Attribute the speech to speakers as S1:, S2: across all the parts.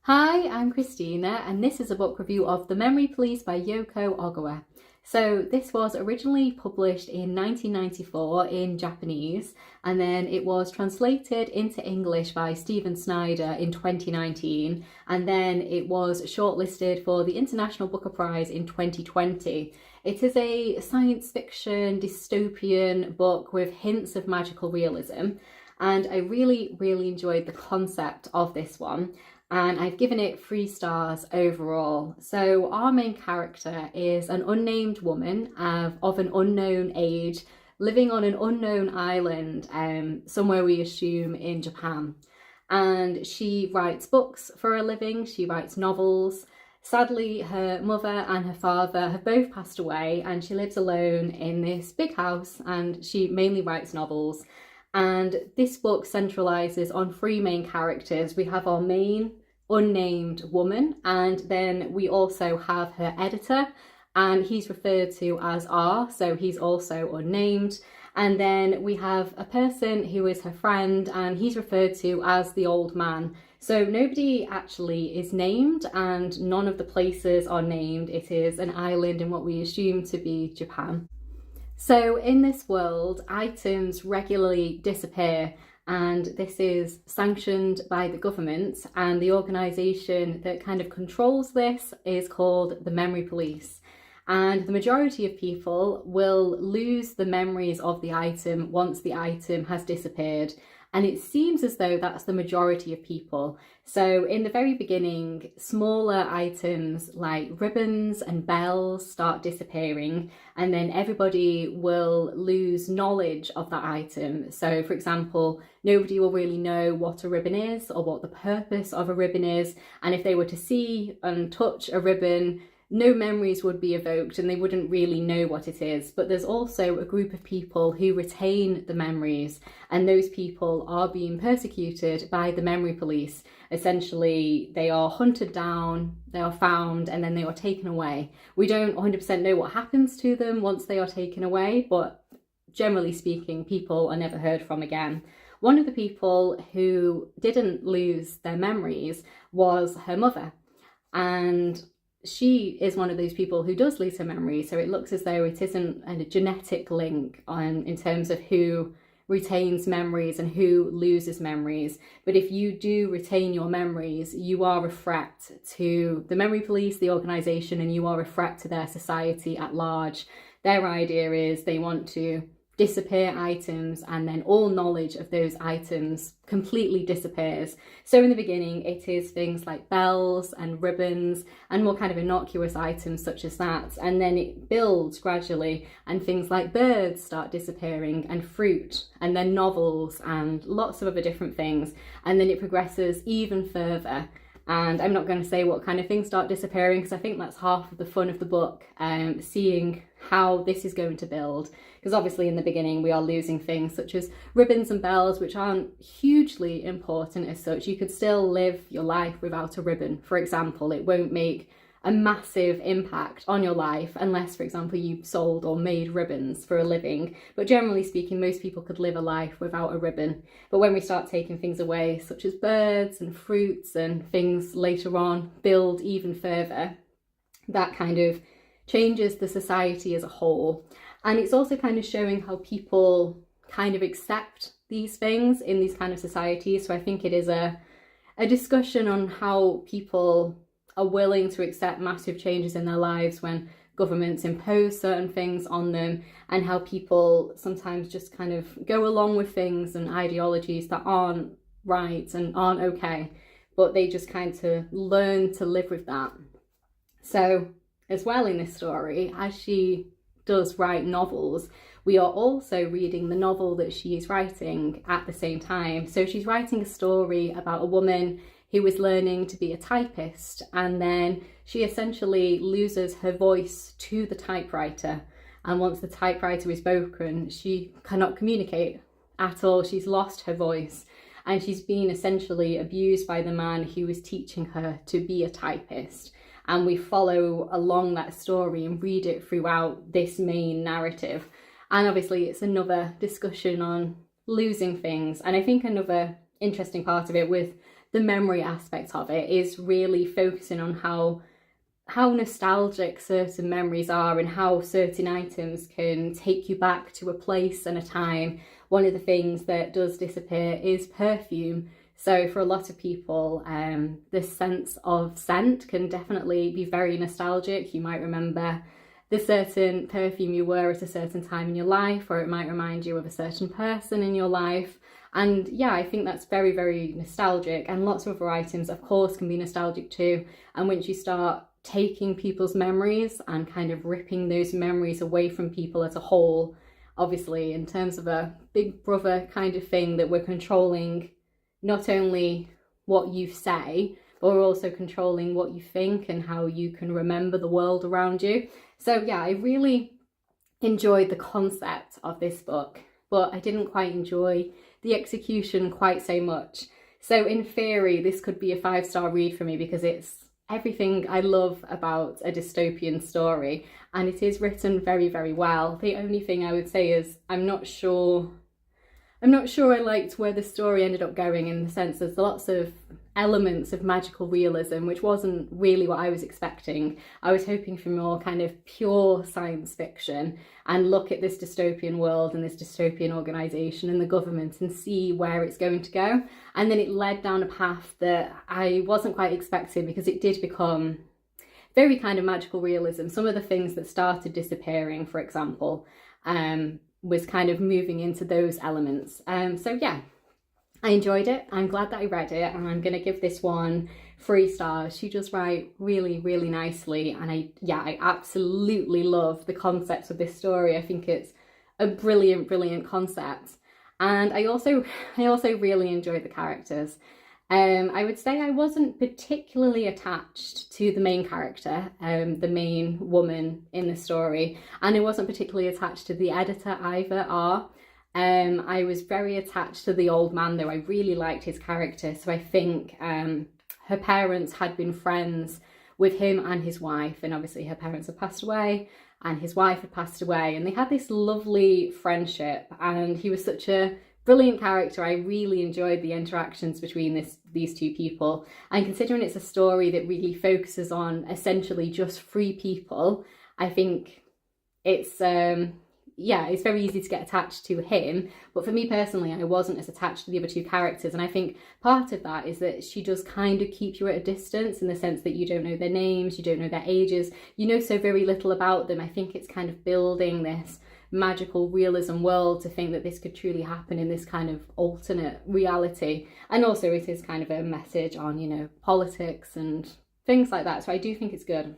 S1: Hi, I'm Christina, and this is a book review of The Memory Police by Yōko Ogawa. So this was originally published in 1994 in Japanese, and then it was translated into English by Stephen Snyder in 2019, and then it was shortlisted for the International Booker Prize in 2020. It is a science fiction dystopian book with hints of magical realism, and I really enjoyed the concept of this one. And I've given it 3 stars overall. So our main character is an unnamed woman of an unknown age, living on an unknown island, somewhere we assume in Japan. And she writes books for a living, she writes novels. Sadly, her mother and her father have both passed away, and she lives alone in this big house, and she mainly writes novels. And this book centralises on 3 main characters. We have our main unnamed woman, and then we also have her editor, and he's referred to as R, so he's also unnamed. And then we have a person who is her friend, and he's referred to as the old man. So nobody actually is named, and none of the places are named. It is an island in what we assume to be Japan. So in this world, items regularly disappear, and this is sanctioned by the government, and the organisation that kind of controls this is called the Memory Police. And the majority of people will lose the memories of the item once the item has disappeared. And it seems as though that's the majority of people. So in the very beginning, smaller items like ribbons and bells start disappearing, and then everybody will lose knowledge of that item. So for example, nobody will really know what a ribbon is or what the purpose of a ribbon is. And if they were to see and touch a ribbon, no memories would be evoked and they wouldn't really know what it is. But there's also a group of people who retain the memories, and those people are being persecuted by the Memory Police. Essentially, they are hunted down, they are found, and then they are taken away. We don't 100% know what happens to them once they are taken away, but generally speaking, people are never heard from again. One of the people who didn't lose their memories was her mother, and she is one of those people who does lose her memory, so it looks as though it isn't a genetic link in terms of who retains memories and who loses memories. But if you do retain your memories, you are a threat to the Memory Police, the organisation, and you are a threat to their society at large. Their idea is they want to disappear items, and then all knowledge of those items completely disappears. So in the beginning, it is things like bells and ribbons and more kind of innocuous items such as that. And then it builds gradually, and things like birds start disappearing, and fruit, and then novels and lots of other different things. And then it progresses even further. And I'm not going to say what kind of things start disappearing, because I think that's half of the fun of the book, seeing how this is going to build. Because obviously in the beginning we are losing things such as ribbons and bells, which aren't hugely important as such. You could still live your life without a ribbon, for example. It won't make a massive impact on your life unless, for example, you sold or made ribbons for a living. But generally speaking, most people could live a life without a ribbon. But when we start taking things away, such as birds and fruits and things later on build even further, that kind of changes the society as a whole. And it's also kind of showing how people kind of accept these things in these kind of societies. So I think it is a discussion on how people are willing to accept massive changes in their lives when governments impose certain things on them, and how people sometimes just kind of go along with things and ideologies that aren't right and aren't okay, but they just kind of learn to live with that. So as well in this story, as she does write novels, we are also reading the novel that she is writing at the same time. So she's writing a story about a woman who is learning to be a typist, and then she essentially loses her voice to the typewriter. And once the typewriter is broken, she cannot communicate at all. She's lost her voice, and she's been essentially abused by the man who is teaching her to be a typist. And we follow along that story and read it throughout this main narrative. And obviously it's another discussion on losing things. And I think another interesting part of it with the memory aspect of it is really focusing on how nostalgic certain memories are and how certain items can take you back to a place and a time. One of the things that does disappear is perfume. So for a lot of people, this sense of scent can definitely be very nostalgic. You might remember the certain perfume you wore at a certain time in your life, or it might remind you of a certain person in your life. And yeah, I think that's very, very nostalgic. And lots of other items, of course, can be nostalgic too. And once you start taking people's memories and kind of ripping those memories away from people as a whole, obviously in terms of a big brother kind of thing, that we're controlling not only what you say, but we're also controlling what you think and how you can remember the world around you. So yeah, I really enjoyed the concept of this book, but I didn't quite enjoy the execution quite so much. So in theory, this could be a 5-star read for me because it's everything I love about a dystopian story, and it is written very, very well. The only thing I would say is I'm not sure I liked where the story ended up going, in the sense there's lots of elements of magical realism, which wasn't really what I was expecting. I was hoping for more kind of pure science fiction and look at this dystopian world and this dystopian organisation and the government and see where it's going to go. And then it led down a path that I wasn't quite expecting, because it did become very kind of magical realism. Some of the things that started disappearing, for example, was kind of moving into those elements. So yeah, I enjoyed it. I'm glad that I read it, and I'm going to give this one 3 stars. She does write really, really nicely, and I absolutely love the concept of this story. I think it's a brilliant, brilliant concept. And I also really enjoyed the characters. I would say I wasn't particularly attached to the main character, the main woman in the story, and I wasn't particularly attached to the editor either. I was very attached to the old man, though. I really liked his character. So I think her parents had been friends with him and his wife, and obviously her parents had passed away and his wife had passed away, and they had this lovely friendship, and he was such a brilliant character. I really enjoyed the interactions between these two people, and considering it's a story that really focuses on essentially just 3 people, I think it's it's very easy to get attached to him. But for me personally, I wasn't as attached to the other 2 characters, and I think part of that is that she does kind of keep you at a distance, in the sense that you don't know their names, you don't know their ages, you know so very little about them. I think it's kind of building this magical realism world to think that this could truly happen in this kind of alternate reality. And also it is kind of a message on, you know, politics and things like that. So I do think it's good.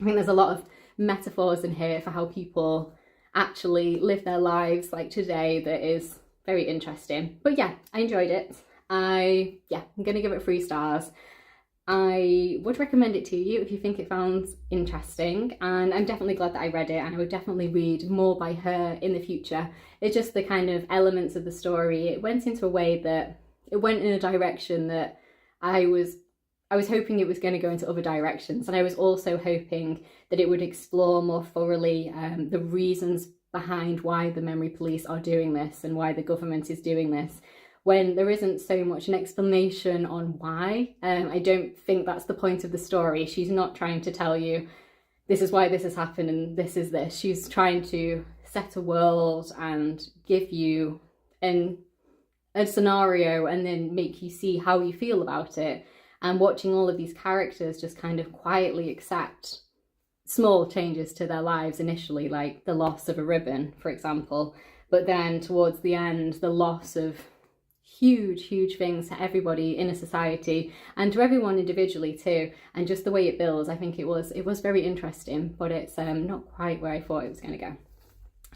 S1: I think there's a lot of metaphors in here for how people actually live their lives like today that is very interesting. But yeah, I enjoyed it. I'm gonna give it 3 stars. I would recommend it to you if you think it sounds interesting, and I'm definitely glad that I read it, and I would definitely read more by her in the future. It's just the kind of elements of the story, it went into a way that it went in a direction that I was hoping it was going to go into other directions, and I was also hoping that it would explore more thoroughly the reasons behind why the memory police are doing this and why the government is doing this, when there isn't so much an explanation on why. I don't think that's the point of the story. She's not trying to tell you this is why this has happened and this is this. She's trying to set a world and give you a scenario and then make you see how you feel about it. And watching all of these characters just kind of quietly accept small changes to their lives initially, like the loss of a ribbon, for example, but then towards the end, the loss of huge things to everybody in a society and to everyone individually too. And just the way it builds, I think it was very interesting, but it's not quite where I thought it was going to go.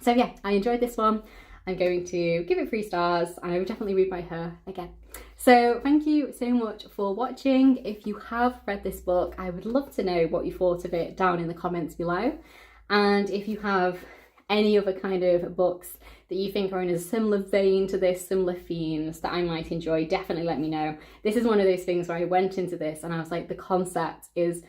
S1: So yeah, I enjoyed this one. I'm going to give it 3 stars, and I would definitely read by her again. So thank you so much for watching. If you have read this book, I would love to know what you thought of it down in the comments below. And if you have any other kind of books that you think are in a similar vein to this, similar themes that I might enjoy, definitely let me know. This is one of those things where I went into this and I was like, the concept is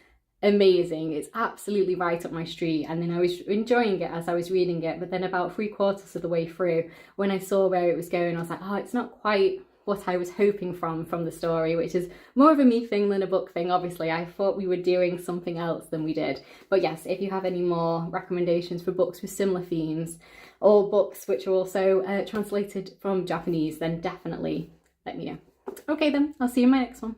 S1: amazing, it's absolutely right up my street, and then I was enjoying it as I was reading it, but then about 3/4 of the way through, when I saw where it was going, I was like, oh, it's not quite what I was hoping from the story, which is more of a me thing than a book thing. Obviously, I thought we were doing something else than we did. But yes, if you have any more recommendations for books with similar themes, or books which are also translated from Japanese, then definitely let me know. Okay then, I'll see you in my next one.